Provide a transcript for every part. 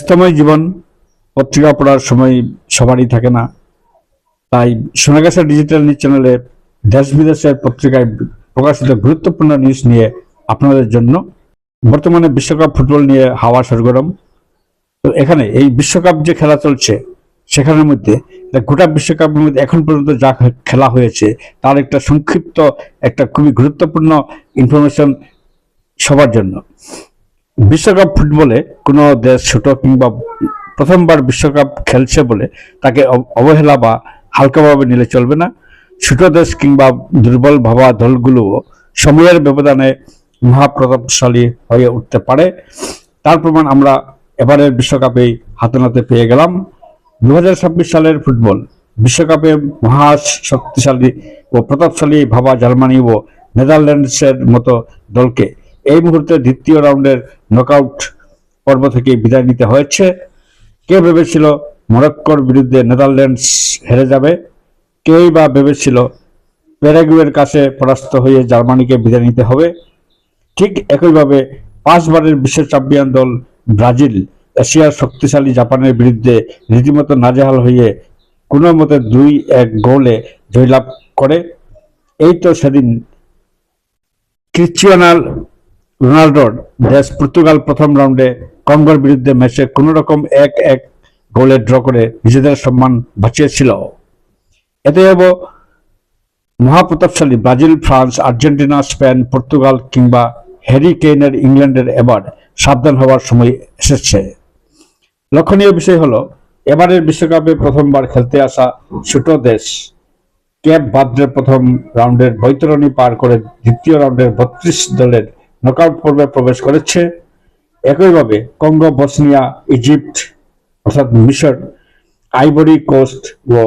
ব্যস্তময় জীবন, পত্রিকা পড়ার সময় সবারই থাকে না। তাই সোনাগাছা ডিজিটাল নিউজ চ্যানেলে দেশ বিদেশের পত্রিকায় প্রকাশিত গুরুত্বপূর্ণ নিউজ নিয়ে আপনাদের জন্য বর্তমানে বিশ্বকাপ ফুটবল নিয়ে হাওয়া সরগরম। তো এখানে এই বিশ্বকাপ যে খেলা চলছে সেখানের মধ্যে গোটা বিশ্বকাপের মধ্যে এখন পর্যন্ত যা খেলা হয়েছে তার একটা সংক্ষিপ্ত একটা খুবই গুরুত্বপূর্ণ ইনফরমেশন সবার জন্য। বিশ্বকাপ ফুটবলে কোনো দেশ ছোট কিংবা প্রথমবার বিশ্বকাপ খেলছে বলে তাকে অবহেলা বা হালকাভাবে নিলে চলবে না। ছোট দেশ কিংবা দুর্বল ভাবা দলগুলোও সময়ের ব্যবধানে মহাপ্রতাপশালী হয়ে উঠতে পারে। তার প্রমাণ আমরা এবারের বিশ্বকাপেই হাতে নাতে পেয়ে গেলাম। 2026 সালের ফুটবল বিশ্বকাপে মহা শক্তিশালী ও প্রতাপশালী ভাবা জার্মানি ও নেদারল্যান্ডসের মতো দলকে এই মুহূর্তে দ্বিতীয় রাউন্ডের নকআউট পর্ব থেকে বিদায় নিতে হয়েছে। কে ভেবেছিল মরক্কোর বিরুদ্ধে নেদারল্যান্ডস হেরে যাবে? কেউই বা ভেবেছিল প্যারাগুয়ের কাছে পরাস্ত হয়ে জার্মানিকে বিদায় নিতে হবে? ঠিক একইভাবে 5 বারের বিশ্ব চ্যাম্পিয়ন দল ব্রাজিল এশিয়ার শক্তিশালী জাপানের বিরুদ্ধে রীতিমতো নাজেহাল হয়ে কোনো মতে 2-1 গোলে জয়লাভ করে। এই তো সেদিন ক্রিশ্চিয়ানো রোনাল্ডোর দেশ পর্তুগাল প্রথম রাউন্ডে কঙ্গোর বিরুদ্ধে ম্যাচে কোনো রকম 1-1 গোলে ড্র করে নিজেদের সম্মান বাঁচিয়েছিল। এতএব মহাপ্রতাপশালী Brazil, France, Argentina, Spain, Portugal কিংবা হ্যারি কেইনের ইংল্যান্ডের এবার সাবধান হওয়ার সময় এসেছে। লক্ষণীয় বিষয় হলো এবারের বিশ্বকাপে প্রথমবার খেলতে আসা ছোট দেশ ক্যাপ ভার্দের প্রথম রাউন্ডের বৈতরণী পার করে দ্বিতীয় রাউন্ডের 32 দলের নকআউট পর্বে প্রবেশ করেছে। একইভাবে কঙ্গো, বসনিয়া, ইজিপ্ট অর্থাৎ মিশর, আইভরি কোস্ট ও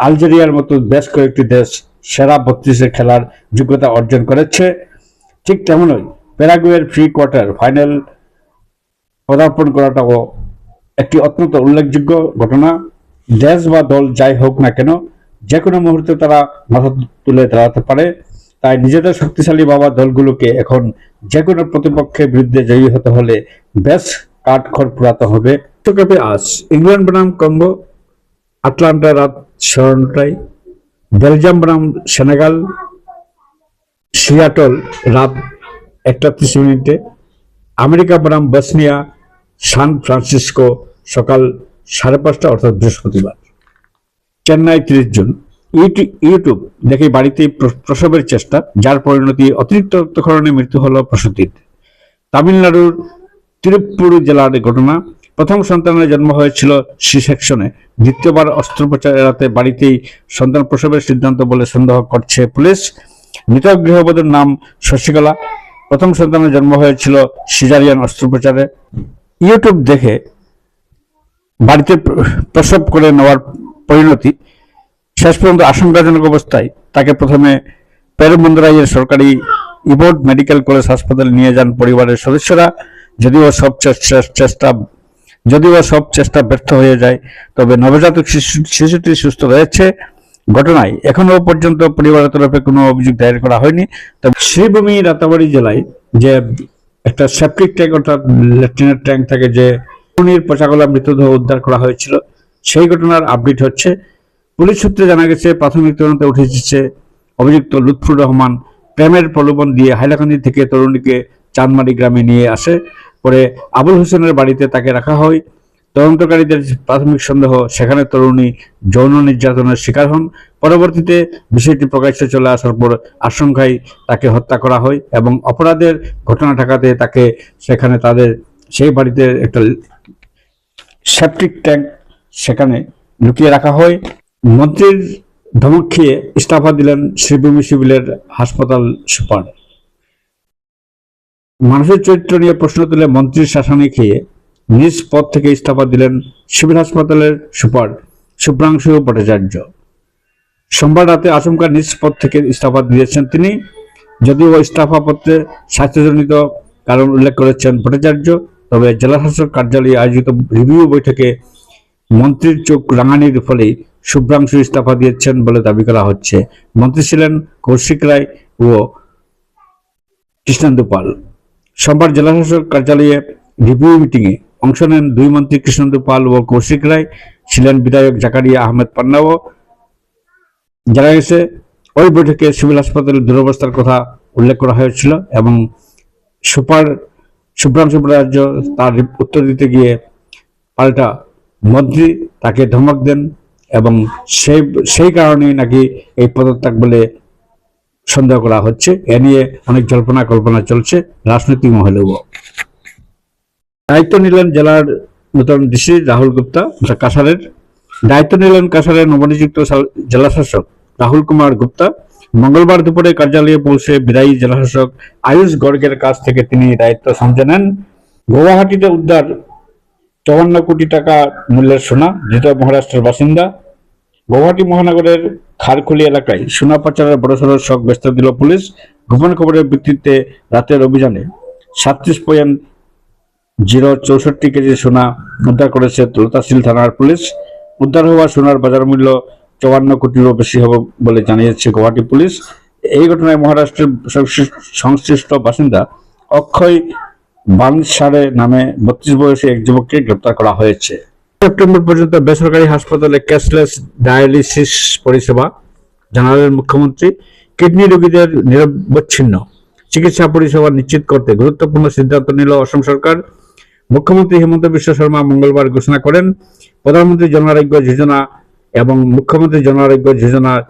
আলজেরিয়ার মতো বেশ কয়েকটি দেশ সেরা 32-এ খেলার যোগ্যতা অর্জন করেছে। ঠিক তেমনই প্যারাগুয়ের প্রি কোয়ার্টার ফাইনাল পদার্পণ করাটাও একটি অত্যন্ত উল্লেখযোগ্য ঘটনা। দেশ বা দল যাই হোক না কেন যে কোনো মুহূর্তে তারা মাথা তুলে দাঁড়াতে পারে। তাই নিজেদের শক্তিশালী ভাবা দলগুলোকে এখন যে কোনো প্রতিপক্ষের বিরুদ্ধে জয়ী হতে হলে বেশ কাঠখড় পোড়াতে হবে। বিশ্বকাপে আজ ইংল্যান্ড বনাম কঙ্গো আটলান্টা রাত 9টায়, বেলজিয়াম বনাম সেনেগাল সিয়াটল রাত 1:30, আমেরিকা বনাম বসনিয়া সান ফ্রান্সিসকো সকাল 5:30 অর্থাৎ বৃহস্পতিবার। চেন্নাই 30 জন ইউটিউব দেখে বাড়িতে প্রসবের চেষ্টা, যার পরিণতি অতিরিক্ত রক্তক্ষরণে মৃত্যু হলো প্রসূতির। তামিলনাড়ুর তিরুপ্পুর জেলার ঘটনা, প্রথম সন্তানের জন্ম হয়েছিল সি সেকশনে, দ্বিতীয়বার অস্ত্রোপচার এড়াতে বাড়িতেই সন্তান প্রসবের সিদ্ধান্ত বলে সন্দেহ করছে পুলিশ। মৃত গৃহবধূর নাম শশিকলা, প্রথম সন্তানের জন্ম হয়েছিল সিজারিয়ান অস্ত্রোপচারে। ইউটিউব দেখে বাড়িতে প্রসব করে নেওয়ার পরিণতি শেষ পর্যন্ত আশঙ্কাজনক অবস্থায় তাকে প্রথমে পেরুমন্দুরাইয়ের সরকারি ইবোর্ড মেডিকেল কলেজ হাসপাতালে নিয়ে যান পরিবারের সদস্যরা। যদিও সব চেষ্টা ব্যর্থ হয়ে যায়, তবে নবজাতক শিশুটি সুস্থ রয়েছে। ঘটনায় এখনো পর্যন্ত পরিবারের তরফে কোনো অভিযোগ দায়ের করা হয়নি। তবে শ্রীভূমি রাতাবাড়ি জেলায় যে একটা সেপটিক ট্যাঙ্ক অর্থাৎ ল্যাট্রিনের ট্যাঙ্ক থেকে যে পচাগলা মৃতদেহ উদ্ধার করা হয়েছিল সেই ঘটনার আপডেট হচ্ছে। পুলিশ সূত্রে জানা গেছে, প্রাথমিক তদন্তে উঠে এসেছে অভিযুক্ত লুৎফুর রহমান প্রেমের প্রলোভন দিয়ে হাইলাকান্দি থেকে তরুণীকে চাঁদমারি গ্রামে নিয়ে আসে। পরে আবুল হোসেনের বাড়িতে তাকে রাখা হয়। তদন্তকারীদের প্রাথমিক সন্দেহ, সেখানে তরুণী যৌন নির্যাতনের শিকার হন। পরবর্তীতে বিষয়টি প্রকাশ্যে চলে আসার পর আশঙ্কায় তাকে হত্যা করা হয় এবং অপরাধের ঘটনা ঠেকাতে তাকে সেখানে তাদের সেই বাড়িতে একটা সেপটিক ট্যাঙ্ক সেখানে লুকিয়ে রাখা হয়। মন্ত্রীর ধমক খেয়ে ইস্তফা দিলেন শ্রীভূমি সিভিলের হাসপাতাল সুপার। মানুষের চরিত্র নিয়ে প্রশ্ন তুলে মন্ত্রীর শাসনে খেয়ে নিজ পদ থেকে ইস্তফা দিলেন সিভিল হাসপাতালের সুপার শুভ্রাংশু ভট্টাচার্য। সোমবার রাতে আচমকা নিজ পদ থেকে ইস্তফা দিয়েছেন তিনি। যদিও ইস্তফা পত্রে স্বাস্থ্যজনিত কারণ উল্লেখ করেছেন ভট্টাচার্য, তবে জেলাশাসক কার্যালয়ে আয়োজিত রিভিউ বৈঠকে মন্ত্রীর চোখ রাঙানির ফলেই শুভ্রাংশু ইস্তফা দিয়েছেন বলে দাবি করা হচ্ছে। মন্ত্রী ছিলেন কৌশিক রায় ও কৃষ্ণেন্দু পাল। সোমবার জেলাশাসক কার্যালয়ে রিভিউ মিটিংয়ে অংশ নেন দুই মন্ত্রী কৃষ্ণেন্দু পাল ও কৌশিক রায়, ছিলেন বিধায়ক জাকারিয়া আহমেদ পান্নাও। জানা গেছে ওই বৈঠকে সিভিল হাসপাতালের দুরবস্থার কথা উল্লেখ করা হয়েছিল এবং শুভ্রাংশু ব্যানার্জ তার উত্তর দিতে গিয়ে পাল্টা মন্ত্রী তাকে ধমক দেন এবং সেই কারণেই নাকি এই পদত্যাগ বলে সন্দেহ করা হচ্ছে। এ নিয়ে অনেক জল্পনা কল্পনা চলছে রাজনৈতিক মহলেও। দায়িত্ব নিলেন জেলার নূতন ডিসি রাহুল গুপ্তা। কাছাড়ের দায়িত্ব নিলেন কাছাড়ের নবনিযুক্ত জেলা শাসক রাহুল কুমার গুপ্তা। মঙ্গলবার দুপুরে কার্যালয়ে পৌঁছে বিদায়ী জেলাশাসক আয়ুষ গর্গের কাছ থেকে তিনি দায়িত্ব সামলে নেন। গুয়াহাটিতে উদ্ধার 54 কোটি টাকা মূল্যের সোনা, ধৃত মহারাষ্ট্রের বাসিন্দা। গুয়াহাটি মহানগরের খারখুলি এলাকায় সোনা পাচারের বড়সড় শক ব্যস্ত দিল পুলিশ। গোপন খবরের ভিত্তিতে রাতের অভিযানে 37.064 কেজি সোনা উদ্ধার করেছে তহসিল থানার পুলিশ। উদ্ধার হওয়া সোনার বাজার মূল্য 54 কোটিরও বেশি হবে বলে জানিয়েছে গুয়াহাটি পুলিশ। এই ঘটনায় মহারাষ্ট্রের সংশ্লিষ্ট বাসিন্দা অক্ষয় বানসারে নামে 32 বয়সী এক যুবককে গ্রেপ্তার করা হয়েছে। সেপ্টেম্বর পর্যন্ত বেসরকারি হাসপাতালে ক্যাশলেস ডায়ালিসিস পরিষেবা জানালেন মুখ্যমন্ত্রী। কিডনি রোগীদের নিরবচ্ছিন্ন চিকিৎসা পরিষেবা নিশ্চিত করতে গুরুত্বপূর্ণ সিদ্ধান্ত নিল অসম সরকার। মুখ্যমন্ত্রী হেমন্ত বিশ্ব শর্মা মঙ্গলবার ঘোষণা করেন, প্রধানমন্ত্রী জন আরোগ্য যোজনা এবং মুখ্যমন্ত্রী জন আরোগ্য যোজনার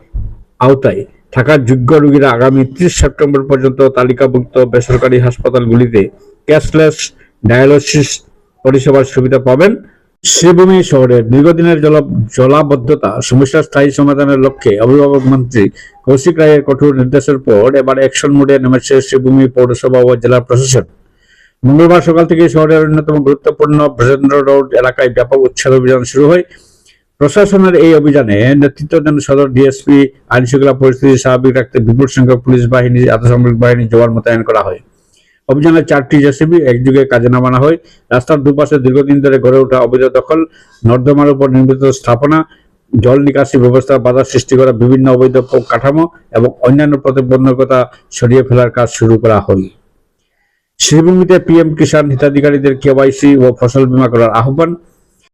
আওতায় থাকা যোগ্য রোগীরা আগামী 30 সেপ্টেম্বর পর্যন্ত তালিকাভুক্ত বেসরকারি হাসপাতালগুলিতে ক্যাশলেস ডায়ালিসিস পরিষেবার সুবিধা পাবেন। শ্রীভূমি শহরের দীর্ঘদিনের জলাবদ্ধতা সমস্যার স্থায়ী সমাধানের লক্ষ্যে অভিভাবক মন্ত্রী কৌশিক রায়ের কঠোর নির্দেশের পর এবার অ্যাকশন মোডে নেমেছে শ্রীভূমি পৌরসভা ও জেলা প্রশাসন। মঙ্গলবার সকাল থেকে শহরের অন্যতম গুরুত্বপূর্ণ ব্রেজেন্দ্র রোড এলাকায় ব্যাপক উচ্ছেদ অভিযান শুরু হয়। প্রশাসনের এই অভিযানে নেতৃত্ব দেন সদর ডিএসপি। আইন শৃঙ্খলা পরিস্থিতি স্বাভাবিক রাখতে বিপুল সংখ্যক পুলিশ বাহিনী, আধসামরিক বাহিনী জওয়ান মোতায়েন করা হয়। অভিযানে 4টি জেসিবি একযোগে কাজে নামানো হয়। রাস্তার দুপাশে দীর্ঘদিন ধরে গড়ে ওঠা অবৈধ দখল, নর্দমার উপর নির্মিত স্থাপনা, জল নিকাশি ব্যবস্থা বাধা সৃষ্টি করা বিভিন্ন অবৈধ কাঠামো এবং অন্যান্য প্রতিবন্ধকতা সরিয়ে ফেলার কাজ শুরু করা হয়। শ্রীভূমিতে পিএম কিষাণ হিতাধিকারীদের কেওয়াইসি ও ফসল বীমা করার আহ্বান।